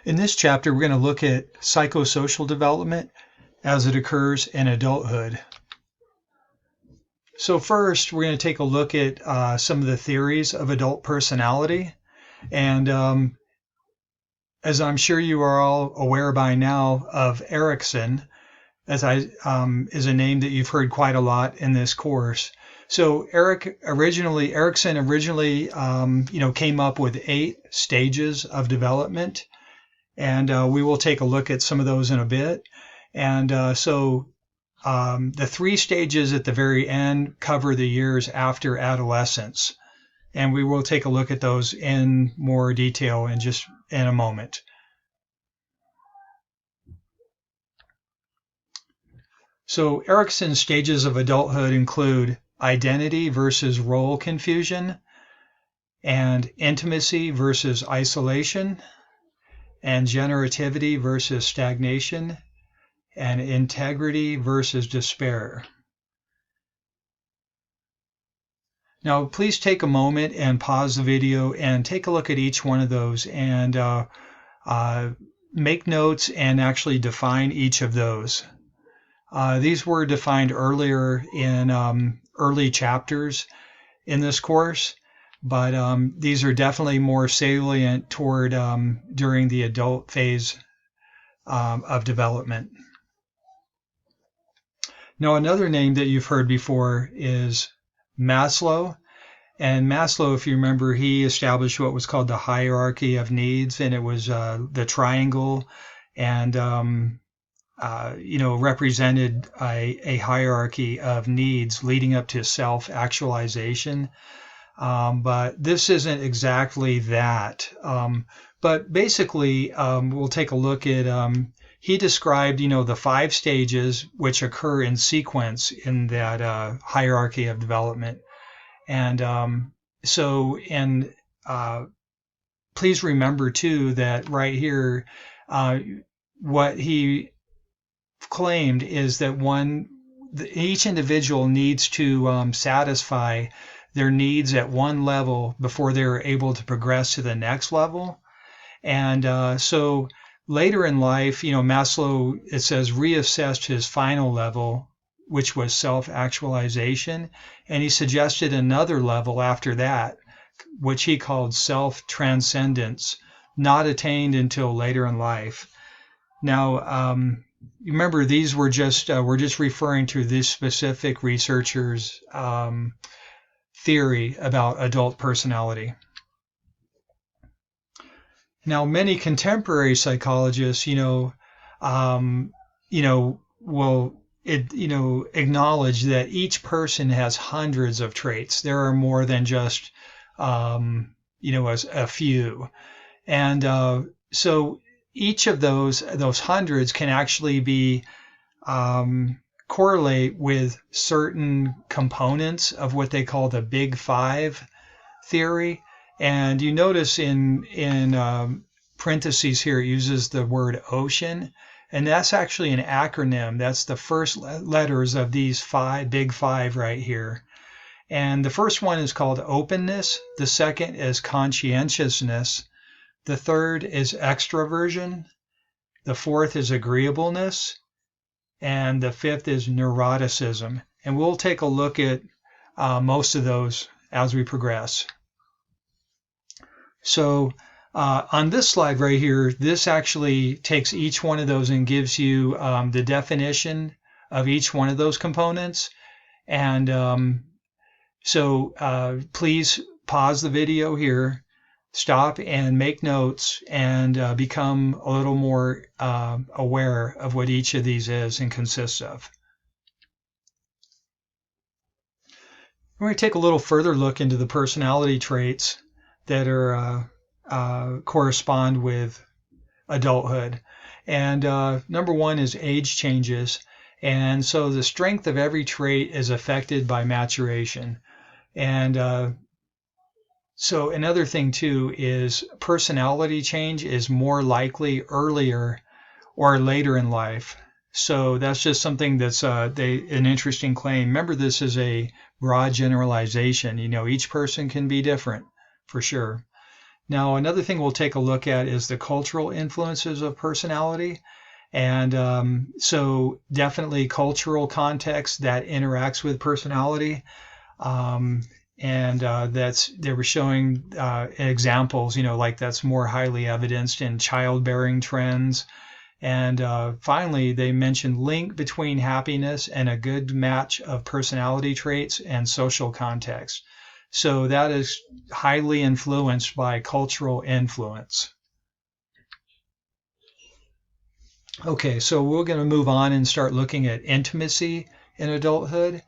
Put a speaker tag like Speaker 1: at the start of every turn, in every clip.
Speaker 1: In this chapter, we're going to look at psychosocial development as it occurs in adulthood. So first, we're going to take a look at some of the theories of adult personality. And as I'm sure you are all aware by now of Erikson, is a name that you've heard quite a lot in this course. So Erikson originally came up with 8 stages of development. And we will take a look at some of those in a bit. And the 3 stages at the very end cover the years after adolescence. And we will take a look at those in more detail in a moment. So Erikson's stages of adulthood include identity versus role confusion, and intimacy versus isolation, and generativity versus stagnation, and integrity versus despair. Now, please take a moment and pause the video and take a look at each one of those and make notes and actually define each of those. These were defined earlier in early chapters in this course, but these are definitely more salient toward during the adult phase of development. Now, another name that you've heard before is Maslow. And Maslow, if you remember, he established what was called the hierarchy of needs, and it was the triangle, and represented a hierarchy of needs leading up to self-actualization. But this isn't exactly that. But basically, we'll take a look at, he described, the 5 stages which occur in sequence in that hierarchy of development. And please remember, too, that right here, what he claimed is that each individual needs to satisfy their needs at one level before they're able to progress to the next level. And so later in life, Maslow, it says, reassessed his final level, which was self-actualization, and he suggested another level after that, which he called self-transcendence, not attained until later in life. Now, remember, these were we're just referring to this specific researcher's theory about adult personality. Now, many contemporary psychologists, will acknowledge that each person has hundreds of traits. There are more than just, a few. And so each of those hundreds can actually be correlate with certain components of what they call the Big Five theory. And you notice in parentheses here, it uses the word ocean. And that's actually an acronym. That's the first letters of these Big Five right here. And the first one is called openness. The second is conscientiousness. The third is extroversion. The fourth is agreeableness. And the fifth is neuroticism. And we'll take a look at most of those as we progress. So on this slide right here, this actually takes each one of those and gives you the definition of each one of those components. And so please pause the video here, stop and make notes, and become a little more aware of what each of these is and consists of. We're going to take a little further look into the personality traits that are correspond with adulthood. And number 1 is age changes. And so the strength of every trait is affected by maturation. And so another thing too is personality change is more likely earlier or later in life. So that's just something that's an interesting claim. Remember, this is a broad generalization. Each person can be different for sure. Now, another thing we'll take a look at is the cultural influences of personality. And so definitely cultural context that interacts with personality. Um, and they were showing examples, like that's more highly evidenced in childbearing trends. And finally, they mentioned link between happiness and a good match of personality traits and social context. So that is highly influenced by cultural influence. Okay, so we're going to move on and start looking at intimacy in adulthood,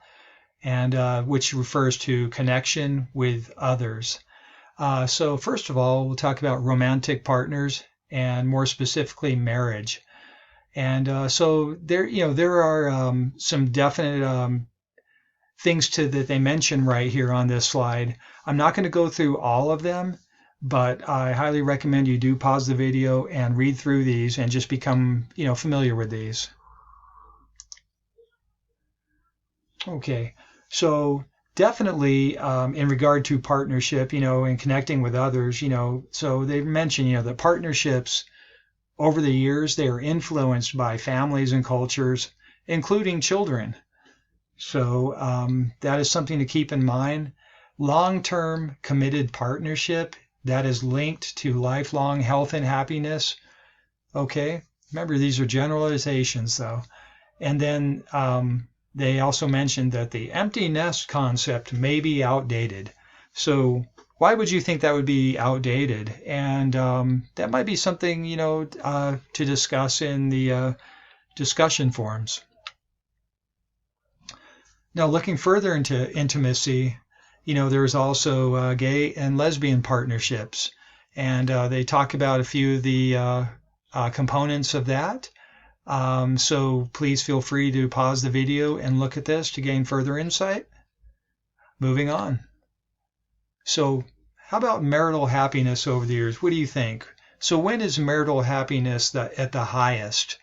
Speaker 1: and which refers to connection with others. So first of all, we'll talk about romantic partners and more specifically marriage. And so there are some definite things that they mention right here on this slide. I'm not going to go through all of them, but I highly recommend you do pause the video and read through these and just become familiar with these. Okay, so definitely in regard to partnership, and connecting with others, so they mention, that partnerships over the years, they are influenced by families and cultures, including children. So that is something to keep in mind. Long-term committed partnership that is linked to lifelong health and happiness. Okay, remember these are generalizations though. And then they also mentioned that the empty nest concept may be outdated. So why would you think that would be outdated? And that might be something, to discuss in the discussion forums. Now, looking further into intimacy, there's also gay and lesbian partnerships. And they talk about a few of the components of that. So please feel free to pause the video and look at this to gain further insight. Moving on. So how about marital happiness over the years? What do you think? So when is marital happiness at the highest?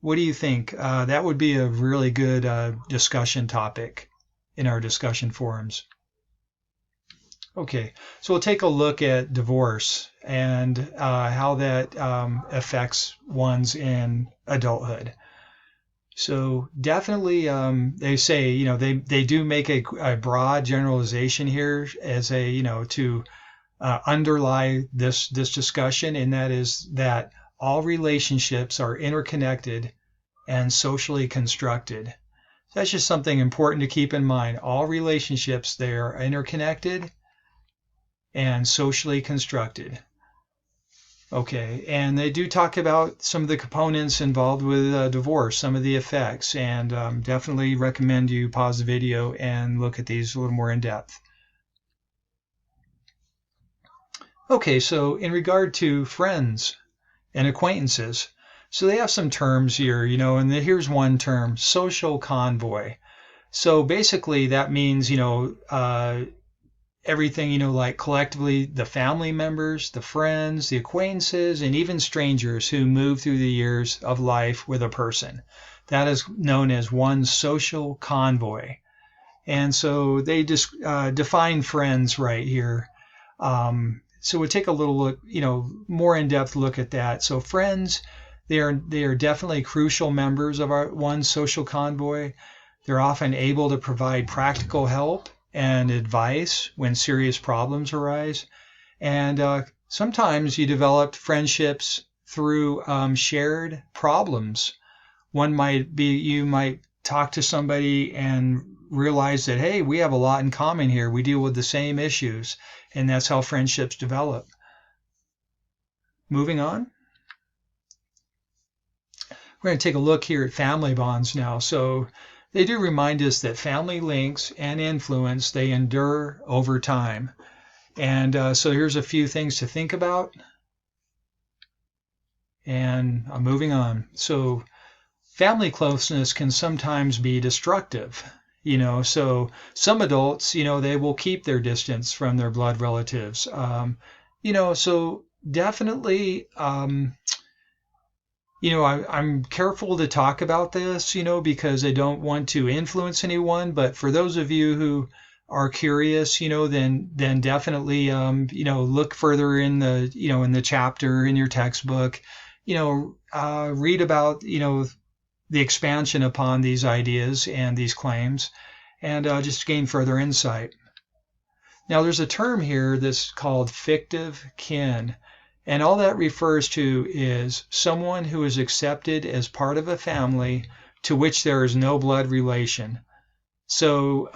Speaker 1: What do you think? That would be a really good discussion topic in our discussion forums. Okay, so we'll take a look at divorce and how that affects one's in adulthood. So definitely, they say, they do make a broad generalization here as to underlie this discussion, and that is that all relationships are interconnected and socially constructed. That's just something important to keep in mind. All relationships, they are interconnected and socially constructed. Okay, and they do talk about some of the components involved with divorce, some of the effects, and definitely recommend you pause the video and look at these a little more in depth. Okay, so in regard to friends and acquaintances, so they have some terms here, and here's one term, social convoy. So basically that means, everything, like collectively the family members, the friends, the acquaintances, and even strangers who move through the years of life with a person. That is known as one social convoy. And so they just define friends right here. So we'll take a little look, more in-depth look at that. So friends, they are definitely crucial members of our one social convoy. They're often able to provide practical help and advice when serious problems arise. And sometimes you develop friendships through shared problems. You might talk to somebody and realize that, hey, we have a lot in common here. We deal with the same issues, and that's how friendships develop. Moving on. We're going to take a look here at family bonds now. So they do remind us that family links and influence, they endure over time. And so here's a few things to think about. And I'm moving on. So family closeness can sometimes be destructive. So some adults, they will keep their distance from their blood relatives. So definitely, I'm careful to talk about this, because I don't want to influence anyone. But for those of you who are curious, then definitely, look further in the chapter in your textbook, read about, the expansion upon these ideas and these claims, and just gain further insight. Now, there's a term here that's called fictive kin, and all that refers to is someone who is accepted as part of a family to which there is no blood relation. So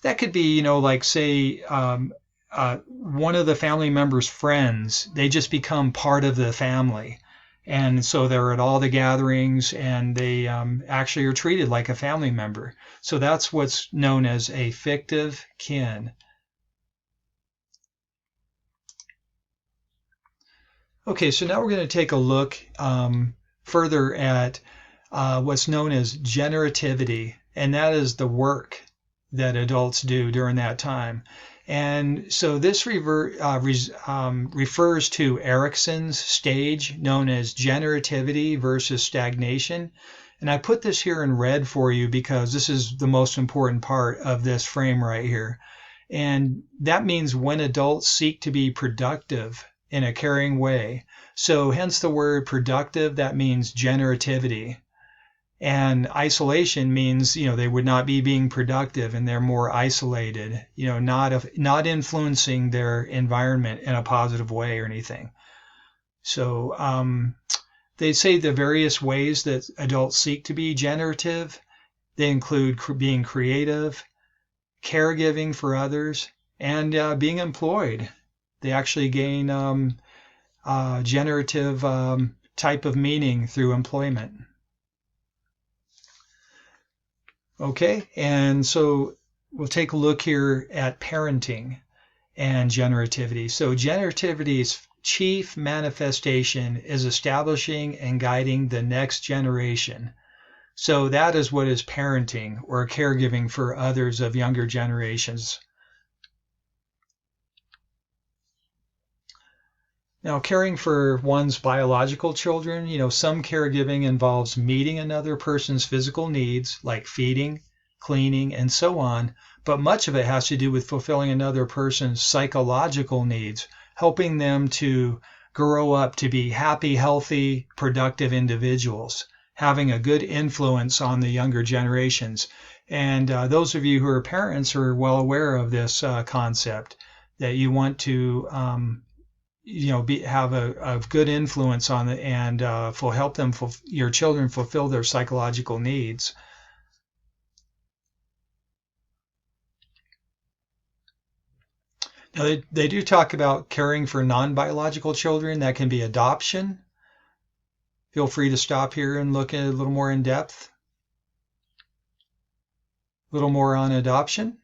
Speaker 1: that could be, like say, one of the family members' friends, they just become part of the family. And so they're at all the gatherings and they actually are treated like a family member. So that's what's known as a fictive kin. Okay, so now we're going to take a look further at what's known as generativity, and that is the work that adults do during that time. And so this refers to Erikson's stage known as generativity versus stagnation. And I put this here in red for you because this is the most important part of this frame right here. And that means when adults seek to be productive in a caring way. So hence the word productive, that means generativity. And isolation means, they would not be being productive and they're more isolated, not influencing their environment in a positive way or anything. So they say the various ways that adults seek to be generative. They include being creative, caregiving for others, and being employed. They actually gain generative type of meaning through employment. Okay, and so we'll take a look here at parenting and generativity. So generativity's chief manifestation is establishing and guiding the next generation. So that is what is parenting or caregiving for others of younger generations. Now, caring for one's biological children, some caregiving involves meeting another person's physical needs, like feeding, cleaning, and so on, but much of it has to do with fulfilling another person's psychological needs, helping them to grow up to be happy, healthy, productive individuals, having a good influence on the younger generations. And those of you who are parents are well aware of this concept, that you want to have a good influence on it and help them, your children fulfill their psychological needs. Now, they do talk about caring for non-biological children. That can be adoption. Feel free to stop here and look at it a little more in depth. A little more on adoption.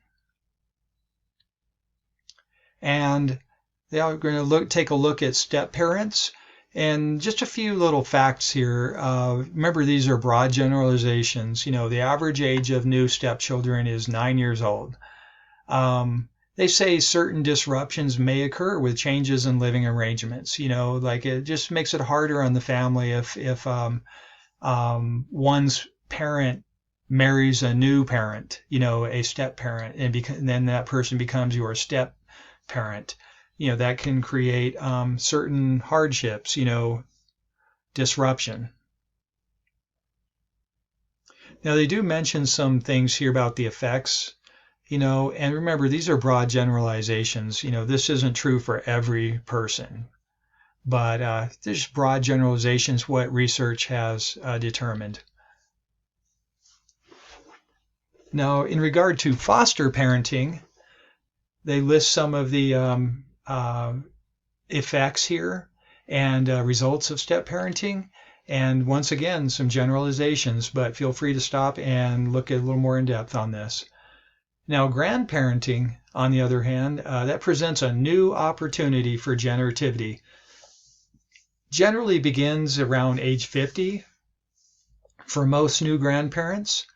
Speaker 1: And they are going to take a look at step-parents. And just a few little facts here. Remember, these are broad generalizations. The average age of new stepchildren is 9 years old. They say certain disruptions may occur with changes in living arrangements. Like it just makes it harder on the family if one's parent marries a new parent, a step parent, and then that person becomes your step parent. That can create certain hardships, disruption. Now, they do mention some things here about the effects, and remember, these are broad generalizations. This isn't true for every person, but there's broad generalizations, what research has determined. Now, in regard to foster parenting, they list some of the effects here and results of step parenting. And once again, some generalizations, but feel free to stop and look at a little more in depth on this. Now, grandparenting, on the other hand, that presents a new opportunity for generativity. Generally begins around age 50 for most new grandparents.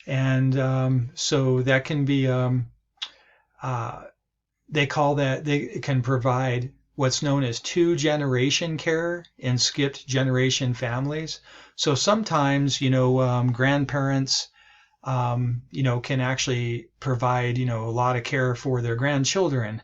Speaker 1: And so that can be, they call that, they can provide what's known as 2-generation care in skipped generation families. So sometimes, grandparents can actually provide, a lot of care for their grandchildren.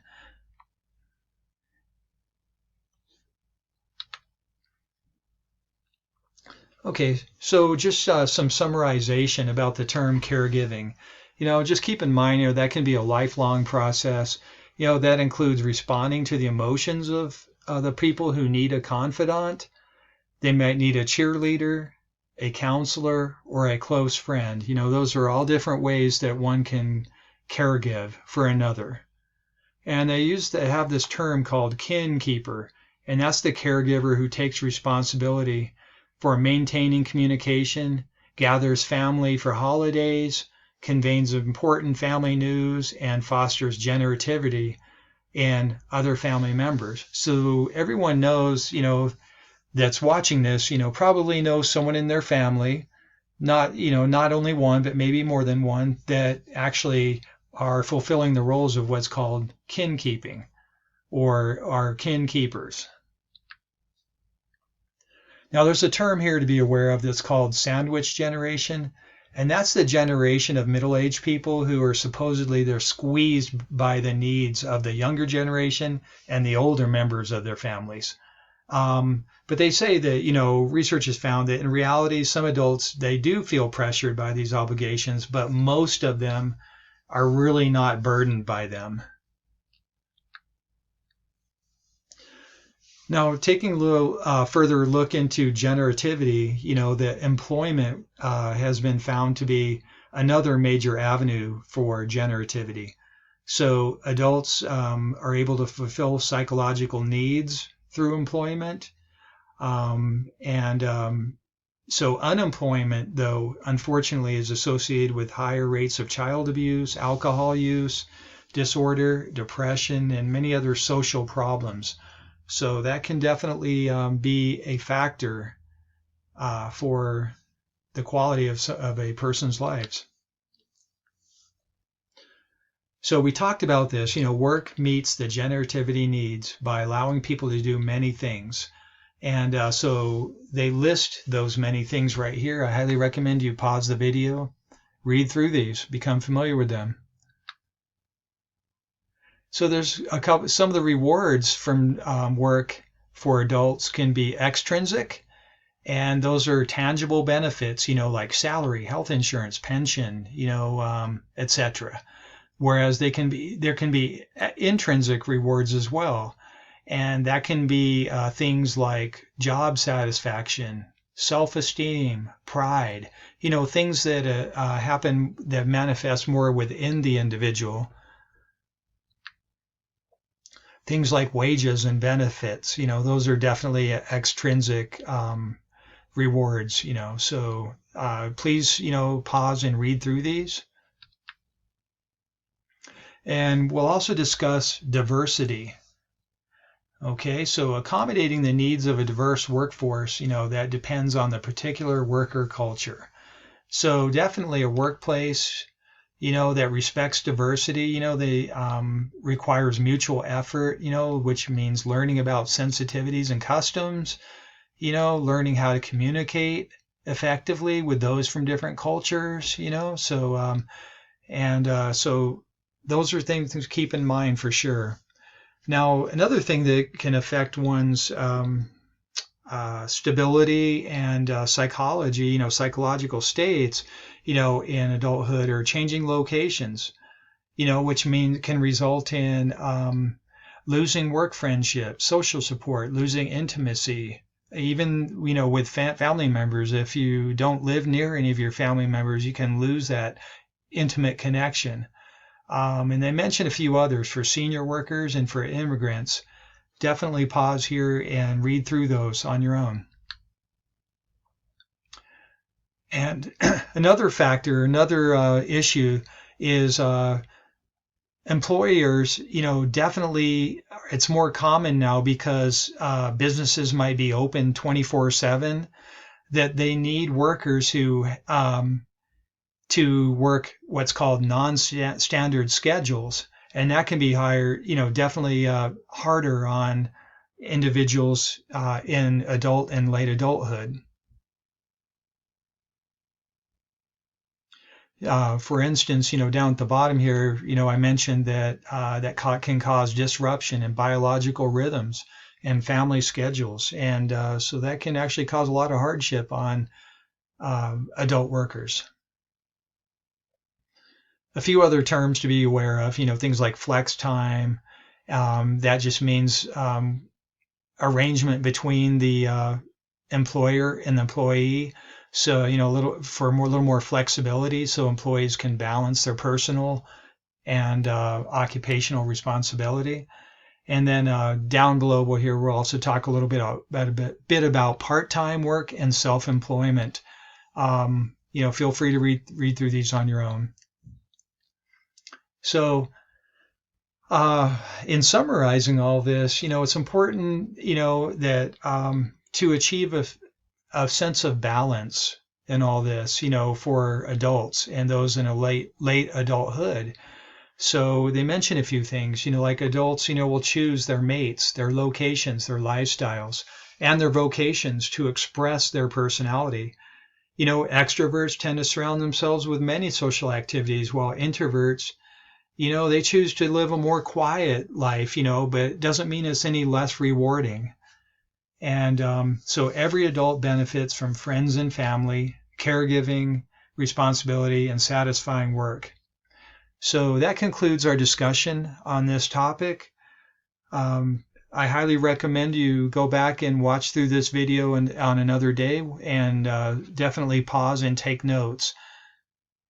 Speaker 1: Okay, so just some summarization about the term caregiving. Just keep in mind, that can be a lifelong process. That includes responding to the emotions of the people who need a confidant. They might need a cheerleader, a counselor, or a close friend. Those are all different ways that one can caregive for another. And they used to have this term called kin keeper, and that's the caregiver who takes responsibility for maintaining communication, gathers family for holidays, conveys important family news, and fosters generativity in other family members. So everyone knows, that's watching this, probably knows someone in their family, not only one, but maybe more than one, that actually are fulfilling the roles of what's called kin keeping or are kin keepers. Now, there's a term here to be aware of that's called sandwich generation, and that's the generation of middle-aged people who are supposedly they're squeezed by the needs of the younger generation and the older members of their families. But they say that, research has found that in reality, some adults, they do feel pressured by these obligations, but most of them are really not burdened by them. Now, taking a little further look into generativity, the employment has been found to be another major avenue for generativity. So adults are able to fulfill psychological needs through employment. So unemployment, though, unfortunately, is associated with higher rates of child abuse, alcohol use, disorder, depression, and many other social problems. So that can definitely be a factor for the quality of a person's lives. So we talked about this, work meets the generativity needs by allowing people to do many things. And so they list those many things right here. I highly recommend you pause the video, read through these, become familiar with them. So there's some of the rewards from work for adults can be extrinsic, and those are tangible benefits, like salary, health insurance, pension, etc. Whereas there can be intrinsic rewards as well. And that can be things like job satisfaction, self-esteem, pride, things that happen that manifest more within the individual. Things like wages and benefits, those are definitely extrinsic rewards, So please, pause and read through these. And we'll also discuss diversity. Okay, so accommodating the needs of a diverse workforce, that depends on the particular worker culture. So definitely a workplace, that respects diversity, they requires mutual effort, which means learning about sensitivities and customs, learning how to communicate effectively with those from different cultures, so so those are things to keep in mind for sure. Now, another thing that can affect one's stability and psychology, psychological states, in adulthood are changing locations, which can result in losing work friendships, social support, losing intimacy, even, with family members. If you don't live near any of your family members, you can lose that intimate connection. And they mention a few others for senior workers and for immigrants. Definitely pause here and read through those on your own. And another factor, another issue is employers, definitely it's more common now because businesses might be open 24/7, that they need workers who to work what's called non-standard schedules. And that can be definitely harder on individuals in adult and late adulthood. For instance, down at the bottom here, I mentioned that can cause disruption in biological rhythms and family schedules, and so that can actually cause a lot of hardship on adult workers. A few other terms to be aware of, things like flex time. That just means arrangement between the employer and the employee. So, a little more flexibility, so employees can balance their personal and occupational responsibility. And then down below here, we'll also talk a little bit about part-time work and self-employment. Feel free to read through these on your own. So, in summarizing all this, it's important, that to achieve a sense of balance in all this, for adults and those in a late adulthood. So they mention a few things, like adults, will choose their mates, their locations, their lifestyles, and their vocations to express their personality. Extroverts tend to surround themselves with many social activities, while introverts, they choose to live a more quiet life, but it doesn't mean it's any less rewarding. And so every adult benefits from friends and family, caregiving, responsibility, and satisfying work. So that concludes our discussion on this topic. I highly recommend you go back and watch through this video on another day, and definitely pause and take notes,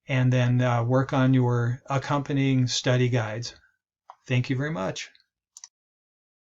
Speaker 1: and then work on your accompanying study guides. Thank you very much.